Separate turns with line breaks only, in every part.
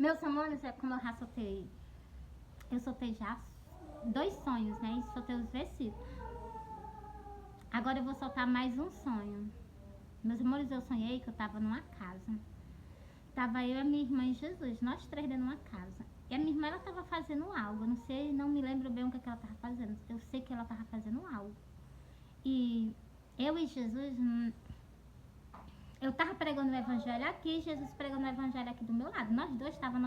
Meus amores, é como eu já soltei. Eu soltei já 2 sonhos, né? E soltei os versículos. Agora eu vou soltar mais um sonho. Meus amores, eu sonhei que eu tava numa casa. Tava eu e a minha irmã e Jesus, nós três dentro de uma casa. E a minha irmã, ela tava fazendo algo. Eu não sei, não me lembro bem o que ela tava fazendo. Eu sei que ela tava fazendo algo. E eu e Jesus, eu tava pregando o evangelho aqui, Jesus pregando o evangelho aqui do meu lado. Nós dois, tava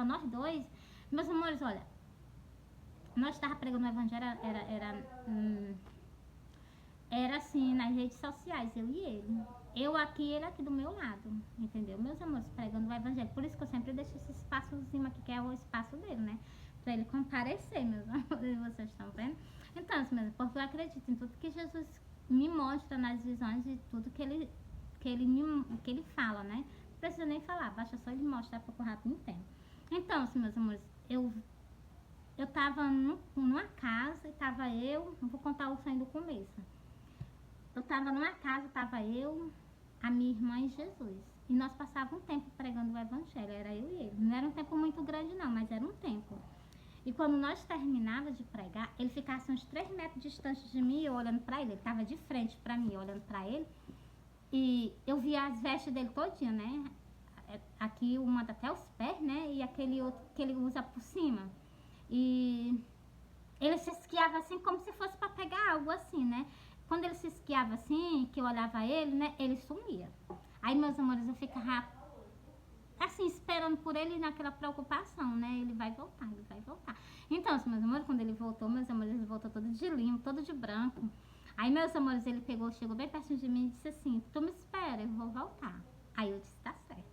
nós dois. Meus amores, olha, nós tava pregando o evangelho, era assim, nas redes sociais, eu e ele. Eu aqui, ele aqui do meu lado, entendeu? Meus amores, pregando o evangelho. Por isso que eu sempre deixo esse espaçozinho aqui, que é o espaço dele, né? Pra ele comparecer, meus amores, vocês estão vendo? Então, assim, porque eu acredito em tudo que Jesus me mostra nas visões e tudo que ele fala, né? Não precisa nem falar, basta só ele mostrar para o rato entender. Então, assim, meus amores, eu tava numa casa e tava eu vou contar o sonho do começo. Eu tava numa casa, tava eu, a minha irmã e Jesus. E nós passávamos um tempo pregando o evangelho, era eu e ele. Não era um tempo muito grande não, mas era um tempo. E quando nós terminávamos de pregar, ele ficasse uns 3 metros distante de mim, eu olhando pra ele. Ele tava de frente pra mim, olhando pra ele. E eu via as vestes dele todinha, né? Aqui uma até os pés, né? E aquele outro que ele usa por cima. E ele se esquiava assim como se fosse para pegar algo assim, né? Quando ele se esquiava assim, que eu olhava ele, né? Ele sumia. Aí, meus amores, eu ficava assim, esperando por ele naquela preocupação, né? Ele vai voltar, ele vai voltar. Então, assim, meus amores, quando ele voltou, meus amores, ele voltou todo de limpo, todo de branco. Aí, meus amores, ele chegou bem pertinho de mim e disse assim, tu me espera, eu vou voltar. Aí eu disse, tá certo.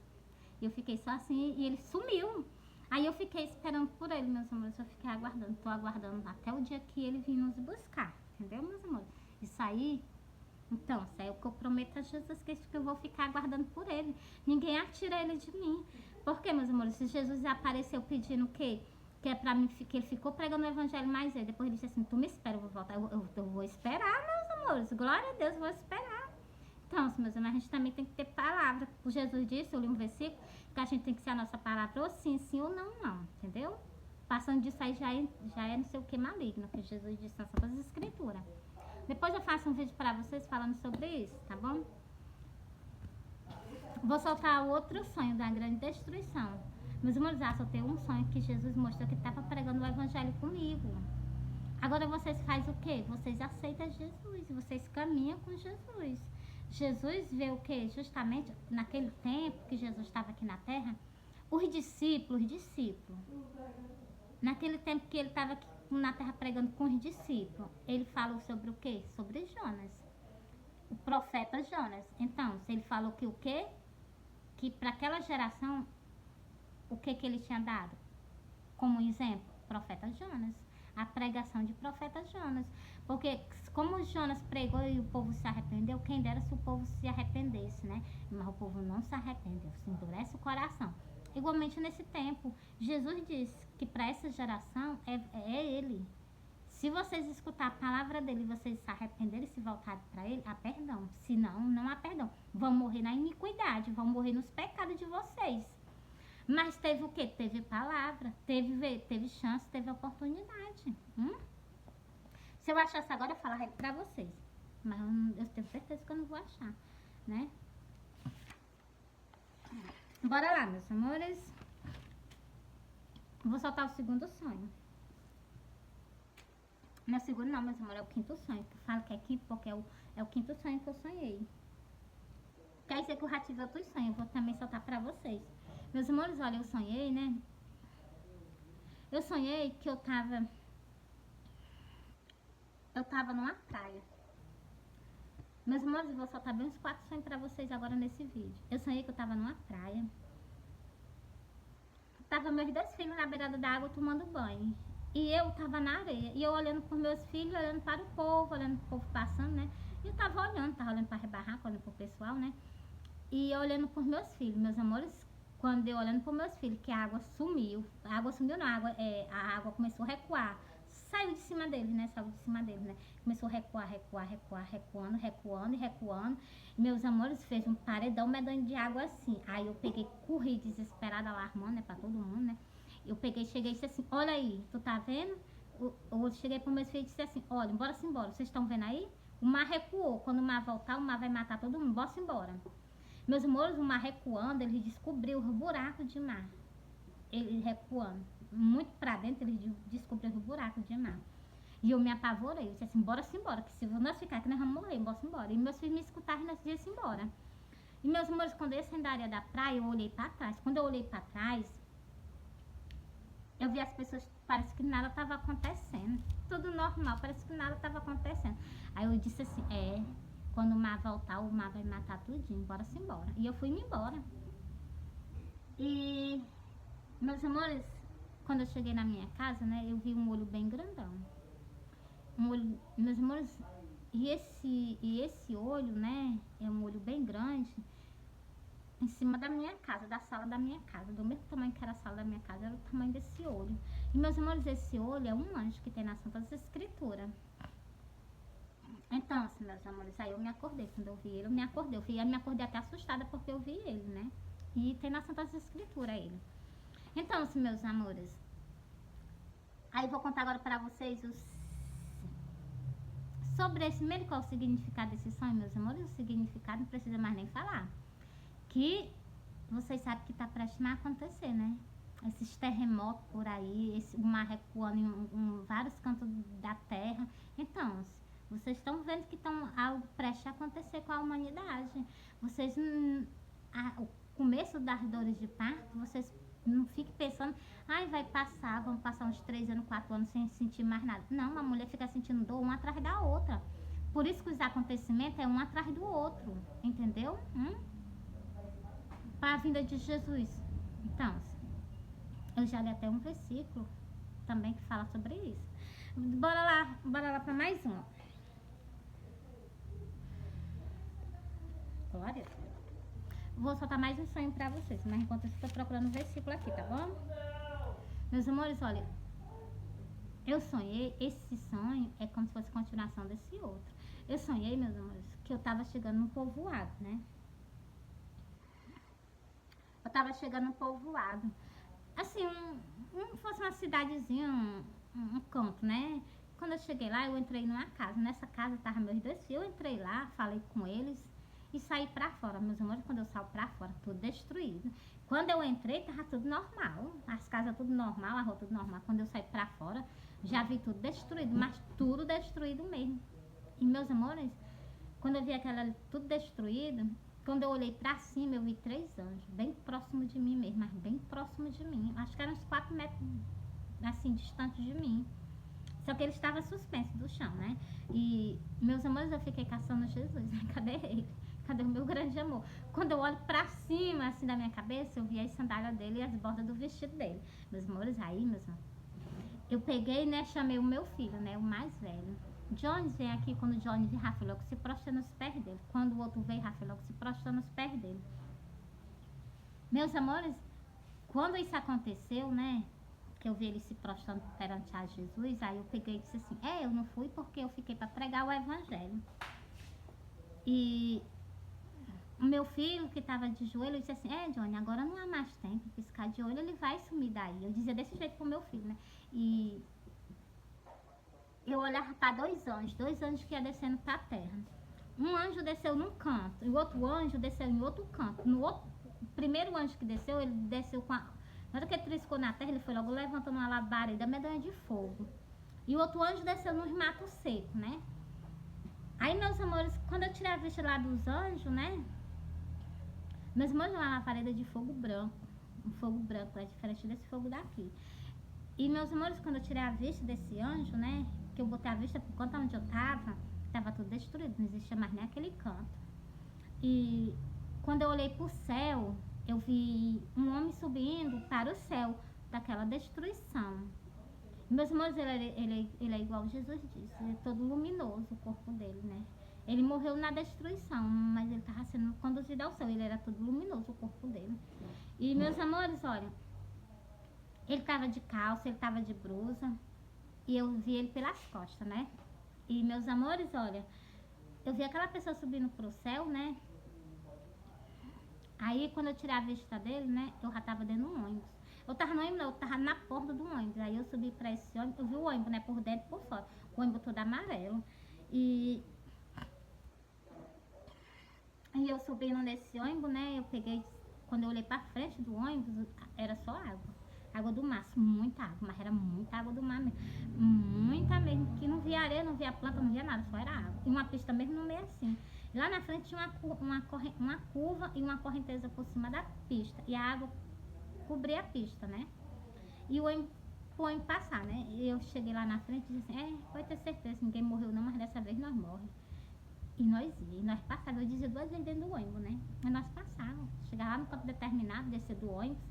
E eu fiquei só assim e ele sumiu. Aí eu fiquei esperando por ele, meus amores, eu fiquei aguardando, tô aguardando até o dia que ele vir nos buscar, entendeu, meus amores? Isso aí, então, isso aí é o que eu prometo a Jesus, que eu vou ficar aguardando por ele. Ninguém atira ele de mim. Por quê, meus amores? Se Jesus apareceu pedindo o quê? Que é pra mim, que ele ficou pregando o evangelho mais ele. Depois ele disse assim, tu me espera, eu vou voltar. Eu vou esperar, meus amores. Glória a Deus, eu vou esperar. Então, assim, meus amores, a gente também tem que ter palavra. O Jesus disse, eu li um versículo, que a gente tem que ser a nossa palavra ou sim, sim ou não, não. Entendeu? Passando disso aí já é não sei o que maligno, que Jesus disse nas Santas Escrituras. Depois eu faço um vídeo pra vocês falando sobre isso, tá bom? Vou soltar o outro sonho da grande destruição. Meus irmãos, já soltei um sonho que Jesus mostrou que estava pregando o evangelho comigo. Agora vocês fazem o quê? Vocês aceitam Jesus, vocês caminham com Jesus. Jesus vê o quê? Justamente naquele tempo que Jesus estava aqui na terra, os discípulos, naquele tempo que ele estava aqui na terra pregando com os discípulos, ele falou sobre o quê? Sobre Jonas, o profeta Jonas. Então, se ele falou que o quê? Que para aquela geração, o que ele tinha dado? Como exemplo, profeta Jonas, a pregação de profeta Jonas. Porque como Jonas pregou e o povo se arrependeu, quem dera se o povo se arrependesse, né? Mas o povo não se arrependeu, se endurece o coração. Igualmente nesse tempo, Jesus disse que para essa geração é ele. Se vocês escutar a palavra dele e vocês se arrependerem e se voltarem para ele, há perdão. Se não, não há perdão. Vão morrer na iniquidade, vão morrer nos pecados de vocês. Mas teve o quê? Teve palavra, teve chance, teve oportunidade. Se eu achasse agora, eu falaria pra vocês. Mas eu tenho certeza que eu não vou achar, né? Bora lá, meus amores. Vou soltar o segundo sonho. Não é o segundo não, meus amores, é o quinto sonho. Eu falo que é quinto porque é o quinto sonho que eu sonhei. Quer dizer que eu já tive outros sonhos, eu vou também soltar pra vocês. Meus amores, olha, eu sonhei, né? Eu sonhei que eu tava numa praia. Meus amores, eu vou soltar bem uns 4 sonhos pra vocês agora nesse vídeo. Eu sonhei que eu tava numa praia. Tava meus 2 filhos na beirada da água tomando banho. E eu tava na areia. E eu olhando pros meus filhos, olhando para o povo, olhando pro povo passando, né? E eu tava olhando para a barraca, olhando pro pessoal, né? E eu olhando pros meus filhos, meus amores, quando eu olhando pros meus filhos, que a água sumiu. A água sumiu não, a água começou a recuar. saiu de cima dele, né? Saiu de cima dele, né? Começou a recuar, recuar, recuar, recuando, recuando e recuando. Meus amores, fez um paredão medonho de água assim. Aí eu peguei, corri desesperada, alarmando, né? Pra todo mundo, né? Eu peguei, cheguei e disse assim, olha aí, tu tá vendo? Eu cheguei pro meus filhos e disse assim, olha, bora-se embora. Vocês estão vendo aí? O mar recuou. Quando o mar voltar, o mar vai matar todo mundo. Bora-se embora. Meus amores, o mar recuando, ele descobriu o buraco de mar. Ele recuando. Muito pra dentro, ele descobriu o buraco de mar. E eu me apavorei. Eu disse assim, bora-se embora. Que se nós ficar aqui, nós vamos morrer. Bora-se embora. E meus filhos me escutaram e nós disse embora. E meus amores, quando eu saí da área da praia, eu olhei pra trás. Quando eu olhei pra trás, eu vi as pessoas, parece que nada estava acontecendo. Tudo normal, parece que nada estava acontecendo. Aí eu disse assim, quando o mar voltar, o mar vai matar tudinho, bora-se embora. E eu fui-me embora. E, meus amores, quando eu cheguei na minha casa, né, eu vi um olho bem grandão. Um olho, meus amores, e esse olho, né, é um olho bem grande, em cima da minha casa, da sala da minha casa, do mesmo tamanho que era a sala da minha casa, era o tamanho desse olho. E meus amores, esse olho é um anjo que tem na Santa Escritura. Então, assim, meus amores, aí eu me acordei, quando eu vi ele, eu me acordei até assustada porque eu vi ele, né? E tem na Santa Escritura ele. Então, assim, meus amores, aí eu vou contar agora pra vocês sobre esse mesmo, qual é o significado desse sonho, meus amores. O significado não precisa mais nem falar. Que vocês sabem que está prestes a acontecer, né? Esses terremotos por aí, o mar recuando em vários cantos da terra. Então, vocês estão vendo que estão algo prestes a acontecer com a humanidade. Vocês, o começo das dores de parto, vocês não fiquem pensando, vai passar, vamos passar uns 3 anos, 4 anos sem sentir mais nada. Não, a mulher fica sentindo dor uma atrás da outra. Por isso que os acontecimentos é um atrás do outro, entendeu? Para a vinda de Jesus. Então, eu já li até um versículo também que fala sobre isso. Bora lá para mais um. Glória. Vou soltar mais um sonho para vocês, mas enquanto eu estou procurando um versículo aqui, tá bom? Meus amores, olha, eu sonhei, esse sonho é como se fosse continuação desse outro. Eu sonhei, meus amores, que eu estava chegando num povoado, né? Eu tava chegando num povoado, assim, fosse uma cidadezinha, um canto, né? Quando eu cheguei lá, eu entrei numa casa. Nessa casa tava meus 2 filhos. Eu entrei lá, falei com eles e saí pra fora. Meus amores, quando eu saio pra fora, tudo destruído. Quando eu entrei, tava tudo normal. As casas tudo normal, a rua tudo normal. Quando eu saí pra fora, já vi tudo destruído, mas tudo destruído mesmo. E meus amores, quando eu vi aquela tudo destruído, quando eu olhei pra cima, eu vi 3 anjos, bem próximo de mim mesmo, mas bem próximo de mim. Acho que eram uns 4 metros, assim, distante de mim. Só que ele estava suspenso do chão, né? E, meus amores, eu fiquei caçando Jesus, né? Cadê ele? Cadê o meu grande amor? Quando eu olho pra cima, assim, da minha cabeça, eu vi as sandálias dele e as bordas do vestido dele. Meus amores, aí, meus amores, eu peguei, né, chamei o meu filho, né, o mais velho. Jones vem aqui, quando Jones vem, Rafa logo se prostra nos pés dele. Quando o outro veio, Rafa logo se prostra nos pés dele. Meus amores, quando isso aconteceu, né, que eu vi ele se prostrando perante a Jesus, aí eu peguei e disse assim, eu não fui porque eu fiquei para pregar o evangelho. E o meu filho, que estava de joelho, disse assim, Johnny, agora não há mais tempo, piscar de olho, ele vai sumir daí. Eu dizia desse jeito pro meu filho, né, e eu olhava para 2 anjos que ia descendo para a terra. Um anjo desceu num canto e o outro anjo desceu em outro canto. O primeiro anjo que desceu, ele desceu com a... Na hora que ele triscou na terra, ele foi logo levantando uma labareda medonha de fogo. E o outro anjo desceu nos matos secos, né? Aí, meus amores, quando eu tirei a vista lá dos anjos, né? Meus amores, uma labareda de fogo branco. Um fogo branco, é diferente desse fogo daqui. E, meus amores, quando eu tirei a vista desse anjo, né? Que eu botei a vista por conta onde eu tava tudo destruído, não existia mais nem aquele canto. E quando eu olhei pro céu, eu vi um homem subindo para o céu daquela destruição. Meus irmãos, ele é igual Jesus disse, ele é todo luminoso o corpo dele, né? Ele morreu na destruição, mas ele estava sendo conduzido ao céu, ele era todo luminoso o corpo dele. E, meus amores, olha, ele estava de calça, ele estava de blusa. e eu vi ele pelas costas, né? E, meus amores, olha, eu vi aquela pessoa subindo pro céu, né? Aí, quando eu tirei a vista dele, né, eu já tava dentro do ônibus. Eu tava no ônibus, não, eu tava na porta do ônibus. Aí eu subi pra esse ônibus, eu vi o ônibus, né, por dentro e por fora. O ônibus todo amarelo. E, e eu subindo nesse ônibus, né, eu peguei, quando eu olhei pra frente do ônibus, era só água. Água do mar, muita água, mas era muita água do mar mesmo. Muita mesmo, que não via areia, não via planta, não via nada, só era água. E uma pista mesmo no meio assim. Lá na frente tinha uma curva e uma correnteza por cima da pista. E a água cobria a pista, né? E o ônibus passar, né? E eu cheguei lá na frente e disse assim, pode ter certeza, ninguém morreu não, mas dessa vez nós morremos. E nós passávamos, eu dizia 2 vezes dentro do ônibus, né? Mas nós passávamos. Chegava lá no campo determinado, descia do ônibus,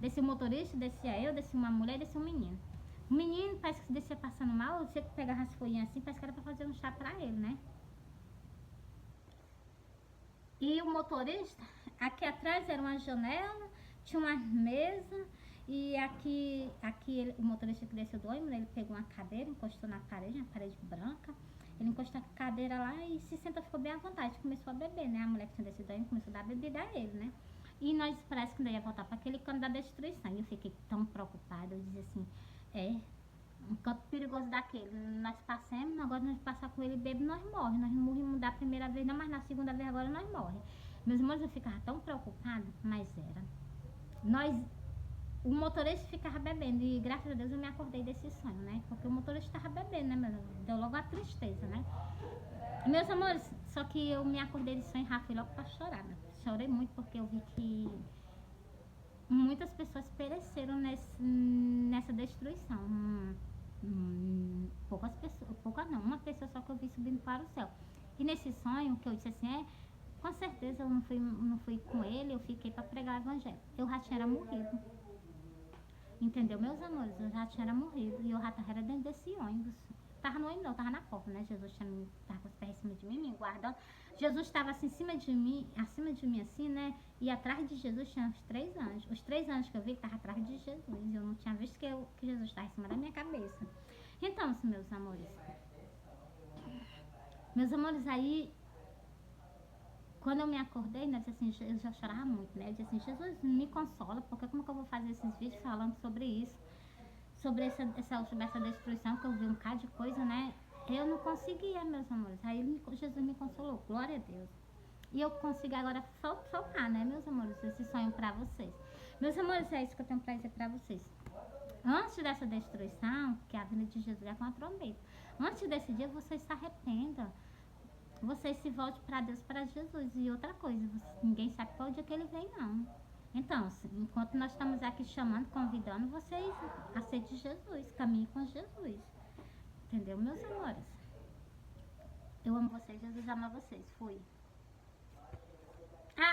descia o motorista, descia eu, descia uma mulher, descia um menino. O menino parece que descia passando mal, você que pegava as folhinhas assim, parece que era pra fazer um chá pra ele, né? E o motorista, aqui atrás era uma janela, tinha uma mesa, e aqui o motorista que desceu do ônibus, ele pegou uma cadeira, encostou na parede, uma parede branca. Ele encostou a cadeira lá e se sentou, ficou bem à vontade, começou a beber, né? A mulher que tinha descido do ônibus começou a dar bebida a ele, né? E nós parece que ainda ia voltar para aquele canto da destruição. E eu fiquei tão preocupada, eu dizia assim, um canto perigoso daquele. Nós passamos, agora nós passar com ele bebe, nós morremos. Nós não morrimos da primeira vez, não, mas na segunda vez agora nós morremos. Meus irmãos, eu ficava tão preocupada, mas era. O motorista ficava bebendo e graças a Deus eu me acordei desse sonho, né? Porque o motorista estava bebendo, né? Mas deu logo a tristeza, né? Meus amores, só que eu me acordei desse sonho e já fui logo pra chorar, né? Chorei muito porque eu vi que muitas pessoas pereceram nessa destruição. Poucas pessoas, poucas não, uma pessoa só que eu vi subindo para o céu. E nesse sonho que eu disse assim, com certeza eu não fui com ele, eu fiquei para pregar o evangelho. Eu já tinha morrido. Entendeu, meus amores? Eu já tinha morrido e eu já estava dentro desse ônibus. Tava no ônibus não, tava na porta, né? Jesus tava com os pés em cima de mim, me guardando. Jesus estava assim, acima de mim assim, né? E atrás de Jesus tinha os 3 anjos. Os 3 anjos que eu vi estavam atrás de Jesus. Eu não tinha visto que Jesus estava em cima da minha cabeça. Então, meus amores, aí quando eu me acordei, né, assim, eu já chorava muito, né? Eu disse assim, Jesus, me consola, porque como que eu vou fazer esses vídeos falando sobre isso? Sobre essa destruição, que eu vi um bocado de coisa, né? Eu não conseguia, meus amores. Aí Jesus me consolou, glória a Deus. E eu consigo agora soltar, né, meus amores, esse sonho pra vocês. Meus amores, é isso que eu tenho pra dizer pra vocês. Antes dessa destruição, que a vinda de Jesus é com a trombeta, antes desse dia, vocês se arrependam. Vocês se voltem para Deus, para Jesus. E outra coisa, ninguém sabe qual dia que ele vem, não. Então, enquanto nós estamos aqui chamando, convidando, vocês aceitem Jesus, caminhem com Jesus. Entendeu, meus amores? Eu amo vocês, Jesus ama vocês. Fui.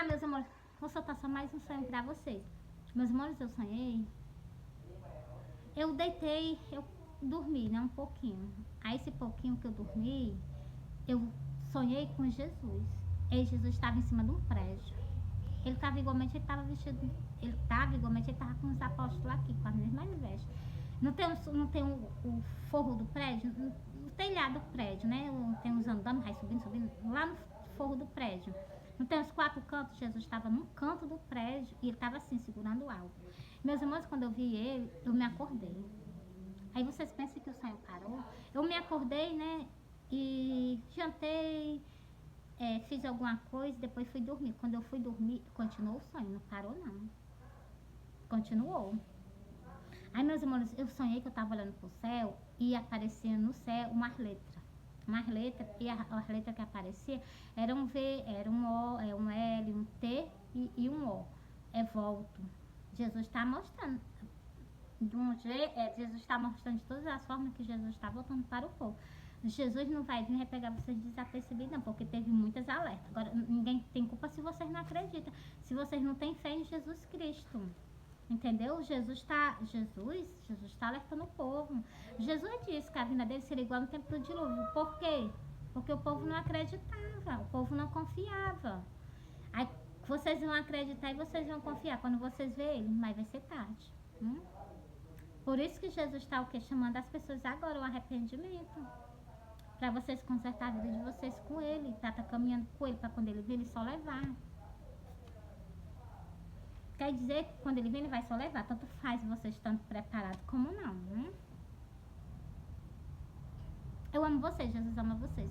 Meus amores, vou soltar só mais um sonho para vocês. Meus amores, eu sonhei. Eu deitei, eu dormi, né, um pouquinho. Aí esse pouquinho que eu dormi, eu sonhei com Jesus. E Jesus estava em cima de um prédio. Ele estava igualmente, ele estava vestido. Ele estava com os apóstolos aqui, com as mesmas vestes. Não tem o forro do prédio? O telhado do prédio, né? Tem uns andando, vai subindo. Lá no forro do prédio. Não tem os 4 cantos? Jesus estava num canto do prédio e ele estava assim, segurando algo. Meus irmãos, quando eu vi ele, eu me acordei. Aí vocês pensam que o sonho parou? Eu me acordei, né? E jantei, fiz alguma coisa, depois fui dormir. Quando eu fui dormir, continuou o sonho, não parou não. Continuou. Aí, meus irmãos, eu sonhei que eu estava olhando pro céu e aparecia no céu umas letras. E as letras que aparecia era um V, era um O, um L, um T e um O. Volto. Jesus está mostrando. Jesus está mostrando de todas as formas que Jesus está voltando para o povo. Jesus não vai vir pegar vocês desapercebidos, não, porque teve muitas alertas. Agora, ninguém tem culpa se vocês não acreditam, se vocês não têm fé em Jesus Cristo. Entendeu? Jesus está alertando o povo. Jesus disse que a vinda dele seria igual no tempo do dilúvio. Por quê? Porque o povo não acreditava, o povo não confiava. Aí vocês vão acreditar e vocês vão confiar. Quando vocês verem ele, mas vai ser tarde. Por isso que Jesus está o quê? Chamando as pessoas agora, o arrependimento. Para vocês consertar a vida de vocês com Ele. Tá caminhando com Ele, para quando Ele vir, Ele só levar. Quer dizer que quando Ele vir, Ele vai só levar. Tanto faz vocês estando preparados como não, né? Eu amo vocês, Jesus ama vocês.